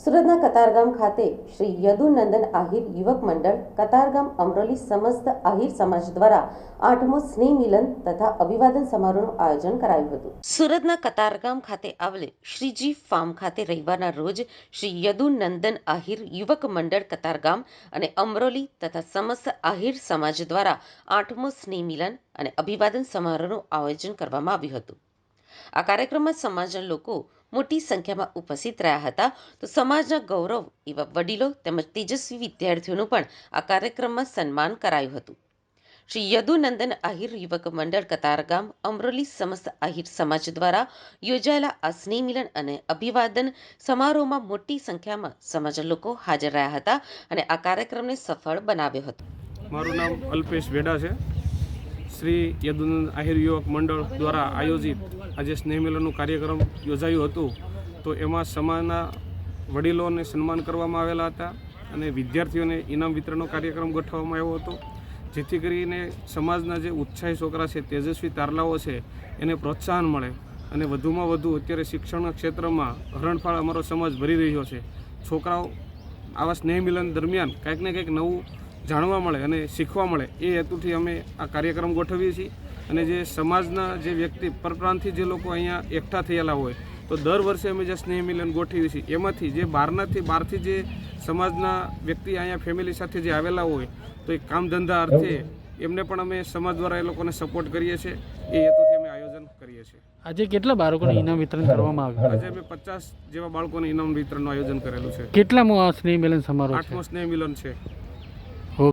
સુરતના કતારગામ ખાતે શ્રી યદુનંદન આહિર યુવક મંડળ કતારગામ અમરોલી સમસ્ત આહિર સમાજ દ્વારા 8મો સ્નેહ મિલન તથા અભિવાદન સમારોહનું આયોજન કરાયું હતું. સુરતના કતારગામ ખાતે આવેલ શ્રીજી ફાર્મ ખાતે રવિવારના રોજ શ્રી યદુનંદન આહિર યુવક મંડળ કતારગામ અને અમરોલી તથા સમસ્ત આહિર સમાજ દ્વારા 8મો સ્નેહ મિલન અને અભિવાદન સમારોહનું આયોજન કરવામાં આવ્યું હતું. આ કાર્યક્રમમાં સમાજના લોકો મોટી સંખ્યામાં ઉપસ્થિત રહ્યા હતા. તો સમાજના ગૌરવ એવા વડીલો તેમજ તેજસ્વી વિદ્યાર્થીઓનું પણ આ કાર્યક્રમમાં સન્માન કરાયું હતું. શ્રી યદુનંદન આહિર યુવક મંડળ કતારગામ અમરોલી સમસ્ત આહિર સમાજ દ્વારા યોજાયેલા આ સ્નેહ મિલન અને અભિવાદન સમારોહમાં મોટી સંખ્યામાં સમાજના લોકો હાજર રહ્યા હતા અને આ કાર્યક્રમને સફળ બનાવ્યો હતો. મારું નામ અલ્પેશ વેડા છે. શ્રી યદુનંદન આહિર યુવક મંડળ દ્વારા આયોજિત આજે સ્નેહ મિલનનું કાર્યક્રમ યોજાયું હતું. તો એમાં સમાજના વડીલોને સન્માન કરવામાં આવેલા હતા અને વિદ્યાર્થીઓને ઇનામ વિતરણનો કાર્યક્રમ ગોઠવવામાં આવ્યો હતો, જેથી કરીને સમાજના જે ઉત્સાહી છોકરા છે, તેજસ્વી તારલાઓ છે, એને પ્રોત્સાહન મળે અને વધુમાં વધુ અત્યારે શિક્ષણ ક્ષેત્રમાં હરણફાળ અમારો સમાજ ભરી રહ્યો છે. છોકરાઓ આવા સ્નેહ મિલન દરમિયાન કંઈક ને કંઈક નવું જાણવા મળે અને શીખવા મળે એ હેતુથી અમે આ કાર્યક્રમ ગોઠવીએ છીએ. અને જે સમાજના જે વ્યક્તિ પરપ્રાંતથી જે લોકો અહીંયા એકઠા થયેલા હોય તો દર વર્ષે અમે જે સ્નેહ મિલન ગોઠવીએ છીએ એમાંથી જે બહારથી જે સમાજના વ્યક્તિ અહીંયા ફેમિલી સાથે જે આવેલા હોય તો એ કામ ધંધા અર્થે એમને પણ અમે સમાજ દ્વારા એ લોકોને સપોર્ટ કરીએ છીએ. એ હેતુથી અમે આયોજન કરીએ છીએ. આજે કેટલા બાળકોને ઇનામ વિતરણ કરવામાં આવ્યું? આજે અમે 50 જેવા બાળકોને ઇનામ વિતરણનું આયોજન કરેલું છે. કેટલામો આ સ્નેહ મિલન સમારોહ છે? 8મો સ્નેહ મિલન છે.